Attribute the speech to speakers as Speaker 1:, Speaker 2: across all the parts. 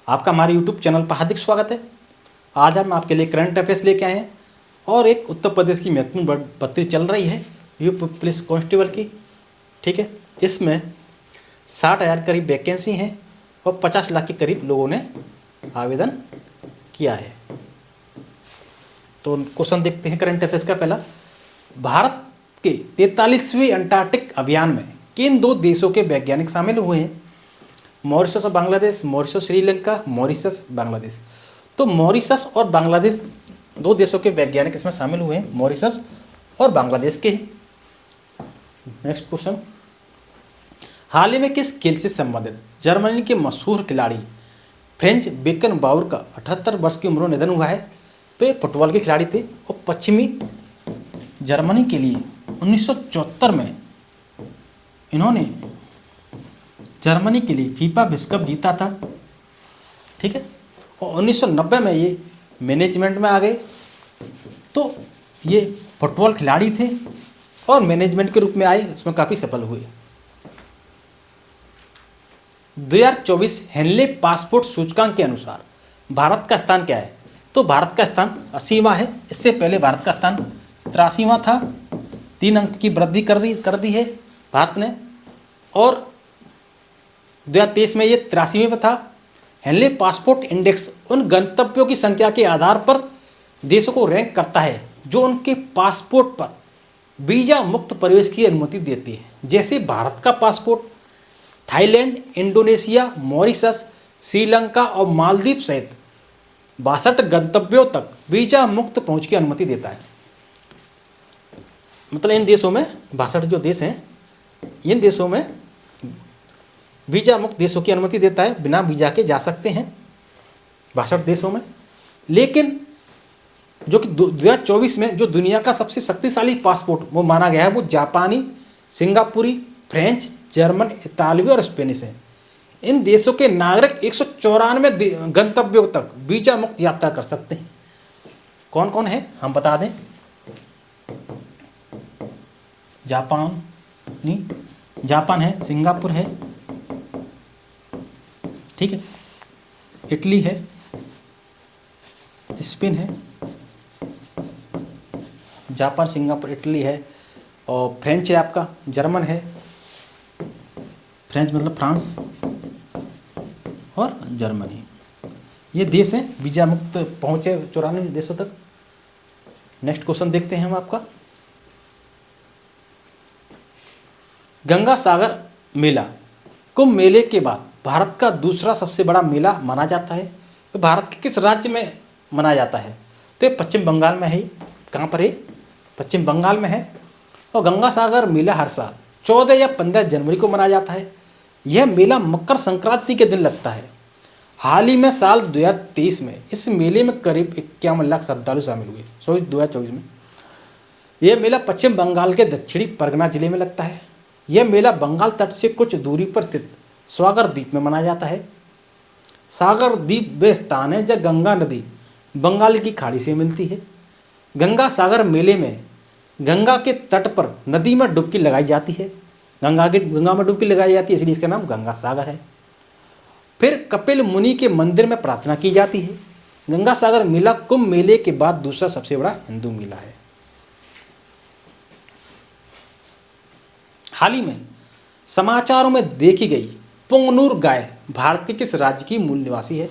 Speaker 1: आपका हमारे YouTube channel पर हार्दिक स्वागत है। आज हम आपके लिए करंट अफेयर्स लेके आए हैं और एक उत्तर प्रदेश की महत्वपूर्ण भर्ती चल रही है यूपी पुलिस कांस्टेबल की। ठीक है, इसमें 60,000 करीब वैकेंसी हैं और 50 लाख के करीब लोगों ने आवेदन किया है। तो क्वेश्चन देखते हैं करंट अफेयर्स का। पहला, भारत के 43वें अंटार्कटिक अभियान में किन दो देशों के वैज्ञानिक शामिल हुए हैं? मॉरिशस और बांग्लादेश, मॉरिशस श्रीलंका, मॉरिशस बांग्लादेश। तो मॉरिशस और बांग्लादेश दो देशों के वैज्ञानिक इसमें शामिल हुए हैं, मॉरिशस और बांग्लादेश के। नेक्स्ट क्वेश्चन, हाल ही में किस खेल से संबंधित जर्मनी के मशहूर खिलाड़ी फ्रेंच बेकनबाउर का 78 वर्ष की उम्र में निधन हुआ है? तो ये फुटबॉल के खिलाड़ी थे और पश्चिमी जर्मनी के लिए 1974 में इन्होंने जर्मनी के लिए फीफा विश्व कप जीता था। ठीक है, और 1990 में ये मैनेजमेंट में आ गए। तो ये फुटबॉल खिलाड़ी थे और मैनेजमेंट के रूप में आए, इसमें काफ़ी सफल हुए। 2024 हेनले पासपोर्ट सूचकांक के अनुसार भारत का स्थान क्या है? तो भारत का स्थान 80वां है। इससे पहले भारत का स्थान 83वां था। 3 अंक की वृद्धि कर दी है भारत ने, और 2023 में ये 83वें पर था। हेनले पासपोर्ट इंडेक्स उन गंतव्यों की संख्या के आधार पर देशों को रैंक करता है जो उनके पासपोर्ट पर वीजा मुक्त प्रवेश की अनुमति देती है। जैसे भारत का passport Thailand, Indonesia, Mauritius, Sri Lanka और मालदीव सहित 62 गंतव्यों तक वीजा मुक्त पहुंच की अनुमति देता है। मतलब इन देशों में 62 जो देश हैं, इन देशों में वीजा मुक्त देशों की अनुमति देता है, बिना वीजा के जा सकते हैं 62 देशों में। लेकिन जो कि 2024 में जो दुनिया का सबसे शक्तिशाली पासपोर्ट वो माना गया है, वो जापानी, सिंगापुरी, फ्रेंच, जर्मन, इतालवी और स्पेनिश है। इन देशों के नागरिक 194 गंतव्यों तक वीजा मुक्त यात्रा कर सकते हैं। कौन कौन है हम बता दें। जापान है, सिंगापुर है, ठीक है, इटली है, स्पेन है, जापान, सिंगापुर, इटली है, और फ्रेंच है आपका, जर्मन है, फ्रेंच मतलब फ्रांस और जर्मनी। ये देश हैं वीजा मुक्त पहुँचे 94 देशों तक। नेक्स्ट क्वेश्चन देखते हैं हम आपका। गंगा सागर मेला कुंभ मेले के बाद भारत का दूसरा सबसे बड़ा मेला माना जाता है। तो भारत के किस राज्य में मनाया जाता है? तो ये पश्चिम बंगाल में है। कहाँ पर है? पश्चिम बंगाल में है। और गंगा सागर मेला हर साल 14 या 15 जनवरी को मनाया जाता है। यह मेला मकर संक्रांति के दिन लगता है। हाल ही में साल 2023 में इस मेले में करीब 51 लाख श्रद्धालु शामिल हुए। 2024 में यह मेला पश्चिम बंगाल के दक्षिणी परगना जिले में लगता है। यह मेला बंगाल तट से कुछ दूरी पर स्थित सागर द्वीप में मनाया जाता है। सागर द्वीप वे स्थान है जहाँ गंगा नदी बंगाल की खाड़ी से मिलती है। गंगा सागर मेले में गंगा के तट पर नदी में डुबकी लगाई जाती है। गंगा में डुबकी लगाई जाती है, इसलिए इसका नाम गंगा सागर है। फिर कपिल मुनि के मंदिर में प्रार्थना की जाती है। गंगा सागर मेला कुंभ मेले के बाद दूसरा सबसे बड़ा हिंदू मेला है। हाल ही में समाचारों में देखी गई पुंगनूर गाय भारत के किस राज्य की मूल निवासी है?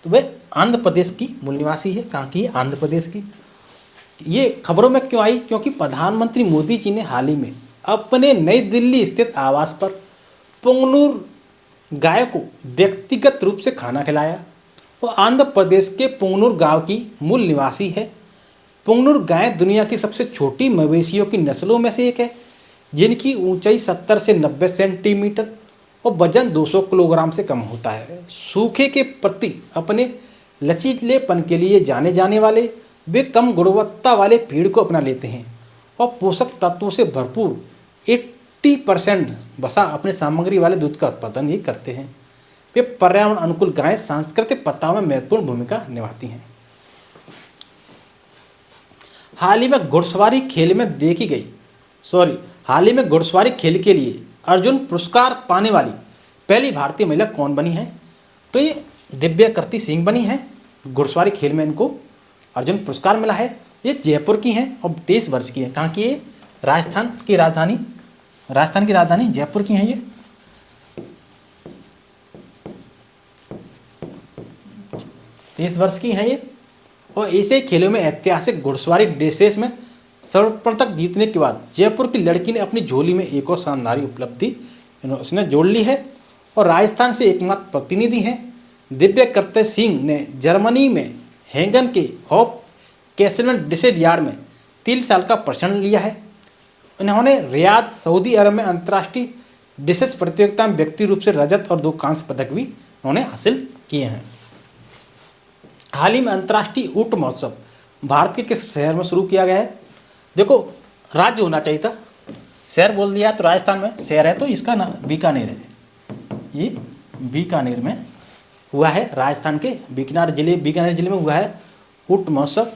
Speaker 1: तो वह आंध्र प्रदेश की मूल निवासी है। कहाँ की? आंध्र प्रदेश की। ये खबरों में क्यों आई? क्योंकि प्रधानमंत्री मोदी जी ने हाल ही में अपने नई दिल्ली स्थित आवास पर पुंगनूर गाय को व्यक्तिगत रूप से खाना खिलाया। वो आंध्र प्रदेश के पुंगनूर गांव की मूल निवासी है। पुंगनूर गाय दुनिया की सबसे छोटी मवेशियों की नस्लों में से एक है, जिनकी ऊंचाई 70 से 90 सेंटीमीटर और वजन 200 किलोग्राम से कम होता है। सूखे के प्रति अपने लचीलेपन के लिए जाने जाने वाले वे कम गुणवत्ता वाले फीड को अपना लेते हैं और पोषक तत्वों से भरपूर 80% वसा अपने सामग्री वाले दूध का उत्पादन ही करते हैं। वे पर्यावरण अनुकूल गायें सांस्कृतिक प्रथाओं में महत्वपूर्ण भूमिका निभाती हैं। हाल ही में घुड़सवारी खेल के लिए अर्जुन पुरस्कार पाने वाली पहली भारतीय महिला कौन बनी है? तो ये दिव्या कृति सिंह बनी हैं, घुड़सवारी खेल में इनको अर्जुन पुरस्कार मिला है। ये जयपुर की हैं और 23 वर्ष की हैं। कहाँ की? ये राजस्थान की राजधानी जयपुर की हैं ये। तेईस वर्ष की हैं ये। और ऐसे खेलों में ऐतिहासिक घुड़सवारी ड्रेसेस में स्वर्ण पदक जीतने के बाद जयपुर की लड़की ने अपनी झोली में एक और शानदार उपलब्धि उसने जोड़ ली है और राजस्थान से एकमात्र प्रतिनिधि हैं। दिव्या कृति सिंह ने जर्मनी में हेंगन के हॉप कैसल में डिसेड यार्ड में 3 साल का प्रशिक्षण लिया है। इन्होंने रियाद सऊदी अरब में अंतर्राष्ट्रीय डिसेस प्रतियोगिता में व्यक्ति रूप से रजत और 2 कांस्य पदक भी उन्होंने हासिल किए हैं। हाल ही में अंतर्राष्ट्रीय ऊंट महोत्सव भारत के किस शहर में शुरू किया गया है? देखो, राज्य होना चाहिए था, शहर बोल दिया तो राजस्थान में शहर है तो इसका नाम बीकानेर है। ये बीकानेर में हुआ है, राजस्थान के बीकानेर जिले में हुआ है ऊंट महोत्सव।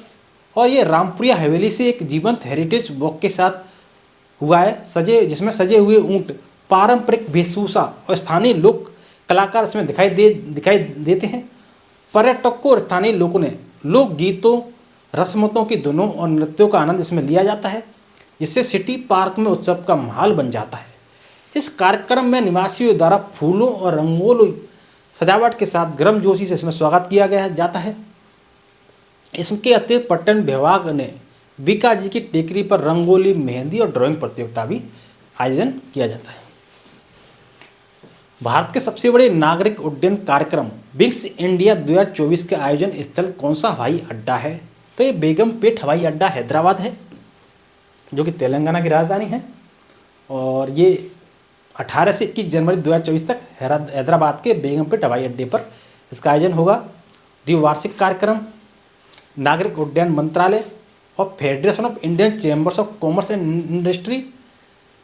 Speaker 1: और ये रामपुरिया हवेली से एक जीवंत हेरिटेज वॉक के साथ हुआ है, जिसमें सजे हुए ऊंट, पारंपरिक वेशभूषा और स्थानीय लोक कलाकार इसमें दिखाई देते हैं। पर्यटकों और स्थानीय लोगों ने लोक गीतों, रस्मों की धुनों और नृत्यों का आनंद इसमें लिया जाता है, जिससे सिटी पार्क में उत्सव का माहौल बन जाता है। इस कार्यक्रम में निवासियों द्वारा फूलों और रंगोली सजावट के साथ गर्मजोशी से इसमें स्वागत किया जाता है। इसके अतिरिक्त पर्यटन विभाग ने बीकाजी की टेकरी पर रंगोली, मेहंदी और ड्राइंग प्रतियोगिता भी आयोजन किया जाता है। भारत के सबसे बड़े नागरिक उड्डयन कार्यक्रम विंग्स इंडिया 2024 के आयोजन स्थल कौन सा हवाई अड्डा है? तो ये बेगमपेट हवाई अड्डा हैदराबाद है, जो कि तेलंगाना की राजधानी है। और ये 18 से 21 जनवरी 2024 तक हैदराबाद के बेगमपेट हवाई अड्डे पर इसका आयोजन होगा। द्विवार्षिक कार्यक्रम नागरिक उड्डयन मंत्रालय और federation of Indian chambers of commerce and industry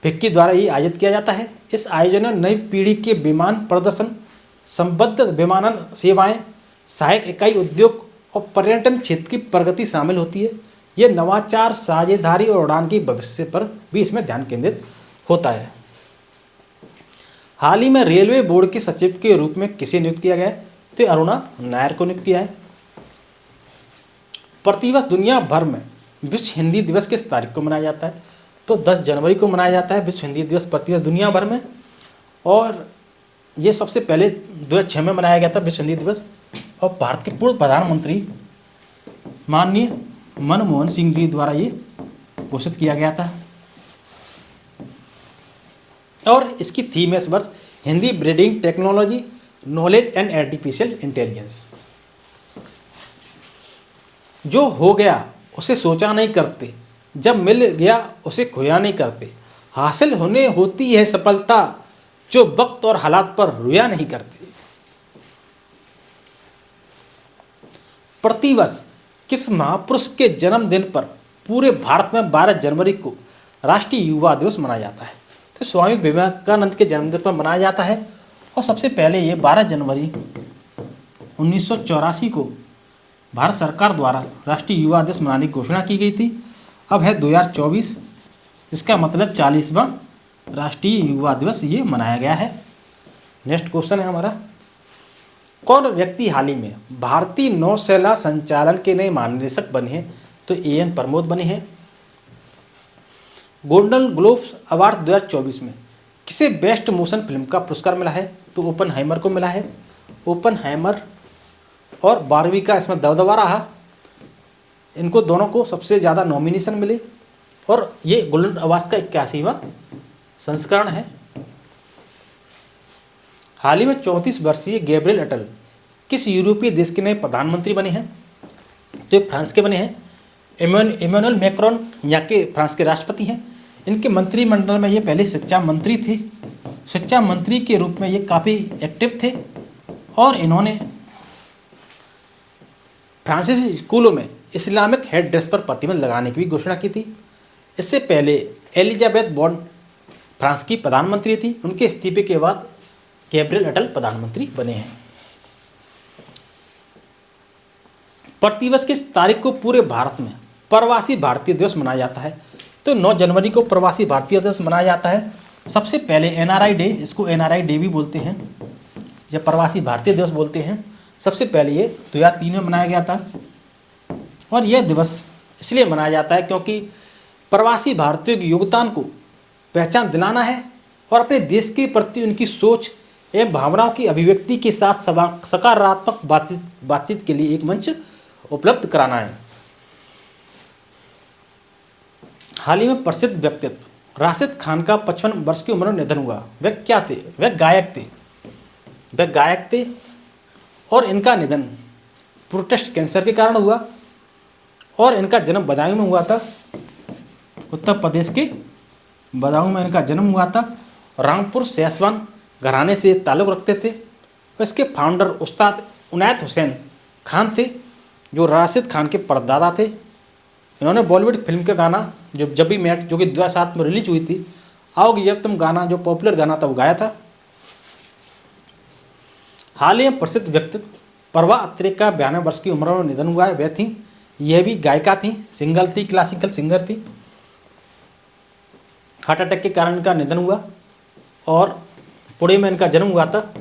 Speaker 1: FICCI द्वारा ये आयोजित किया जाता है। इस आयोजन में नई पीढ़ी के विमान प्रदर्शन, संबद्ध विमानन सेवाएं, सहायक इकाई उद्योग और पर्यटन क्षेत्र की प्रगति शामिल होती है। ये नवाचार, साझेदारी और उड़ान की भविष्य पर भी इसमें ध्यान केंद्रित होता है। हाल ही में रेलवे बोर्ड के सचिव के रूप में किसे नियुक्त किया गया है? तो अरुणा नायर को नियुक्त किया है। प्रतिवर्ष दुनिया भर में विश्व हिंदी दिवस किस तारीख को मनाया जाता है? तो 10 जनवरी को मनाया जाता है विश्व हिंदी दिवस प्रतिवर्ष दुनिया भर में। और ये सबसे पहले 2006 में मनाया गया था विश्व हिंदी दिवस, और भारत के पूर्व प्रधानमंत्री माननीय मनमोहन सिंह जी द्वारा ये घोषित किया गया था। और इसकी थीम है इस वर्ष Hindi breeding technology, knowledge and artificial intelligence. जो हो गया उसे सोचा नहीं करते, जब मिल गया उसे खोया नहीं करते, हासिल होने होती है सफलता, जो वक्त और हालात पर रोया नहीं करते। प्रतिवर्ष किस महापुरुष के जन्मदिन पर पूरे भारत में 12 जनवरी को राष्ट्रीय युवा दिवस मनाया जाता है? तो स्वामी विवेकानंद के जन्मदिन पर मनाया जाता है। और सबसे पहले ये 12 जनवरी 1984 को भारत सरकार द्वारा राष्ट्रीय युवा दिवस मनाने की घोषणा की गई थी। अब है 2024, इसका मतलब 40वां राष्ट्रीय युवा दिवस ये मनाया गया है। नेक्स्ट क्वेश्चन है हमारा, कौन व्यक्ति हाल ही में भारतीय नौसेना संचालन के नए महानिदेशक बने हैं? तो AN प्रमोद बने हैं। गोल्डन ग्लोब्स अवार्ड 2024 में किसे बेस्ट मोशन फिल्म का पुरस्कार मिला है? तो ओपनहाइमर को मिला है। ओपनहाइमर और बारहवीं का इसमें दबदबा रहा, इनको दोनों को सबसे ज़्यादा नॉमिनेशन मिले। और ये गोल्डन अवार्ड का 81वां संस्करण है। हाल ही में 34 वर्षीय गैब्रियल अटल किस यूरोपीय देश के नए प्रधानमंत्री बने हैं? तो फ्रांस के बने हैं। इमैनुअल मैक्रोन यहाँ के फ्रांस के राष्ट्रपति हैं। इनके मंत्रिमंडल में ये पहले शिक्षा मंत्री थे। शिक्षा मंत्री के रूप में ये काफ़ी एक्टिव थे और इन्होंने फ्रांसीसी स्कूलों में इस्लामिक हेड ड्रेस पर प्रतिबंध लगाने की भी घोषणा की थी। इससे पहले एलिजाबेथ बॉर्न फ्रांस की प्रधानमंत्री थी। उनके इस्तीफे के बाद गैब्रियल अटल प्रधानमंत्री बने हैं। प्रतिवर्ष किस तारीख को पूरे भारत में प्रवासी भारतीय दिवस मनाया जाता है? तो 9 जनवरी को प्रवासी भारतीय दिवस मनाया जाता है। सबसे पहले NRI डे, इसको NRI डे भी बोलते हैं या प्रवासी भारतीय दिवस बोलते हैं। सबसे पहले ये 2003 में मनाया गया था। और यह दिवस इसलिए मनाया जाता है क्योंकि प्रवासी भारतीयों के योगदान को पहचान दिलाना है और अपने देश के प्रति उनकी सोच एवं भावनाओं की अभिव्यक्ति के साथ सकारात्मक बातचीत के लिए एक मंच उपलब्ध कराना है। हाल ही में प्रसिद्ध व्यक्तित्व राशिद खान का 55 वर्ष की उम्र में निधन हुआ। वह क्या थे? वह गायक थे और इनका निधन प्रोस्टेट कैंसर के कारण हुआ और इनका जन्म बदायूं में हुआ था। उत्तर प्रदेश के बदायूं में इनका जन्म हुआ था। रामपुर सैसवान घराने से ताल्लुक़ रखते थे। इसके फाउंडर उस्ताद उनैत हुसैन खान थे जो राशिद खान के परदादा थे। इन्होंने बॉलीवुड फिल्म का गाना जो जब भी मैट जो कि 2007 में रिलीज हुई थी, आओगी जब तुम गाना, जो पॉपुलर गाना था, वो गाया था। हाल ही में प्रसिद्ध व्यक्तित्व प्रभा अत्रे का 92 वर्ष की उम्र में निधन हुआ है। वह थी, यह भी गायिका थी, सिंगर थी, क्लासिकल सिंगर थी। हार्ट अटैक के कारण इनका निधन हुआ और पुणे में इनका जन्म हुआ था।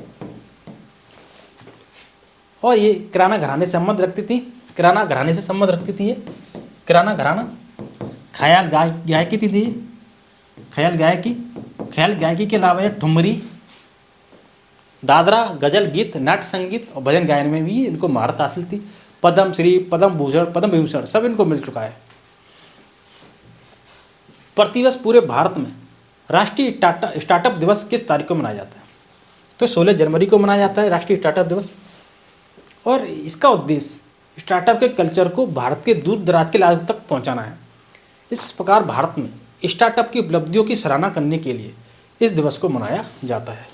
Speaker 1: और ये किराना घराने से संबंध रखती थी। ये किराना घराना ख्याल गायकी थी। ख्याल गायकी के अलावा ठुमरी, दादरा, गजल गीत, नाट्य संगीत और भजन गायन में भी इनको महारत हासिल थी। पद्म श्री, पद्म विभूषण सब इनको मिल चुका है। प्रतिवर्ष पूरे भारत में राष्ट्रीय स्टार्टअप दिवस किस तारीख को मनाया जाता है? तो 16 जनवरी को मनाया जाता है राष्ट्रीय स्टार्टअप दिवस। और इसका उद्देश्य स्टार्टअप के कल्चर को भारत के दूर दराज के इलाकों तक पहुंचाना है। इस प्रकार भारत में स्टार्टअप की उपलब्धियों की सराहना करने के लिए इस दिवस को मनाया जाता है।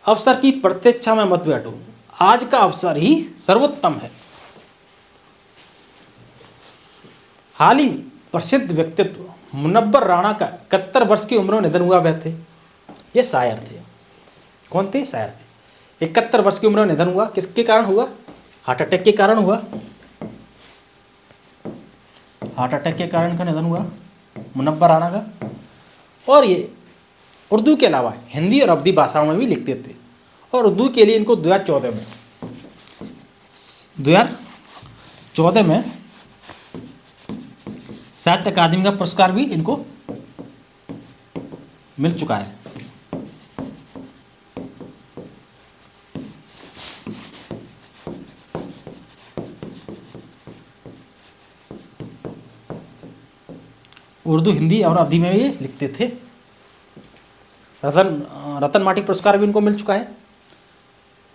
Speaker 1: अवसर की प्रतीक्षा में मत बैठो, आज का अवसर ही सर्वोत्तम है। हाल ही प्रसिद्ध व्यक्तित्व मुनव्वर राणा का 71 वर्ष की उम्र में निधन हुआ। वह थे, ये शायर थे। कौन थे? शायर थे। 71 वर्ष की उम्र में निधन हुआ। किसके कारण हुआ? हार्ट अटैक के कारण हुआ। हार्ट अटैक के कारण का निधन हुआ मुनव्वर राणा का। और ये उर्दू के अलावा हिंदी और अवधी भाषाओं में भी लिखते थे। और उर्दू के लिए इनको 2014 में साहित्य अकादमी का पुरस्कार भी इनको मिल चुका है। उर्दू, हिंदी और अवधी में ये लिखते थे। रतन माटी पुरस्कार भी इनको मिल चुका है।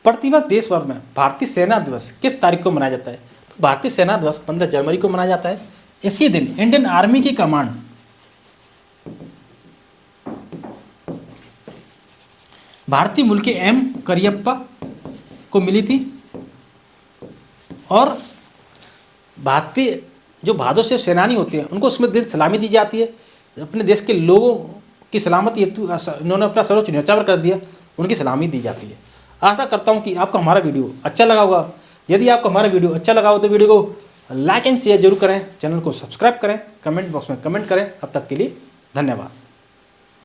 Speaker 1: प्रतिवर्ष देश भर में भारतीय सेना दिवस किस तारीख को मनाया जाता है? तो भारतीय सेना दिवस 15 जनवरी को मनाया जाता है। इसी दिन इंडियन आर्मी की कमांड भारतीय मूल के एम करियप्पा को मिली थी। और भारतीय जो बहादुर से सेनानी होते हैं उनको उसमें दिन सलामी दी जाती है। अपने देश के लोगों की सलामती हेतु इन्होंने अपना सर्वोच्च न्यौछावर कर दिया, उनकी सलामी दी जाती है। आशा करता हूँ कि आपको हमारा वीडियो अच्छा लगा होगा। यदि आपको हमारा वीडियो अच्छा लगा हो तो वीडियो को लाइक एंड शेयर जरूर करें, चैनल को सब्सक्राइब करें, कमेंट बॉक्स में कमेंट करें। अब तक के लिए धन्यवाद।